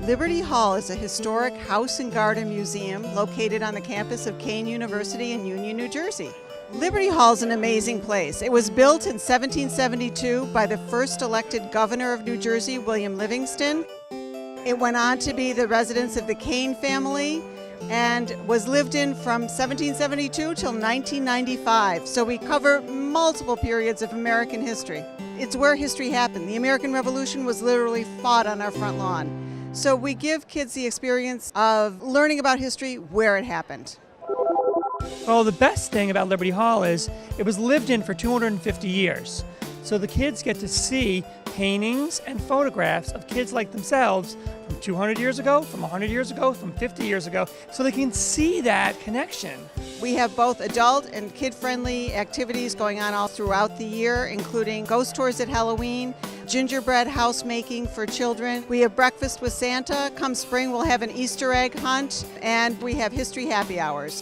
Liberty Hall is a historic house and garden museum located on the campus of Kean University in Union, New Jersey. Liberty Hall is an amazing place. It was built in 1772 by the first elected governor of New Jersey, William Livingston. It went on to be the residence of the Kean family and was lived in from 1772 till 1995. So we cover multiple periods of American history. It's where history happened. The American Revolution was literally fought on our front lawn. So we give kids the experience of learning about history where it happened. Well, the best thing about Liberty Hall is it was lived in for 250 years. So the kids get to see paintings and photographs of kids like themselves from 200 years ago, from 100 years ago, from 50 years ago, so they can see that connection. We have both adult and kid-friendly activities going on all throughout the year, including ghost tours at Halloween, gingerbread house making for children. We have breakfast with Santa. Come spring, we'll have an Easter egg hunt, and we have history happy hours.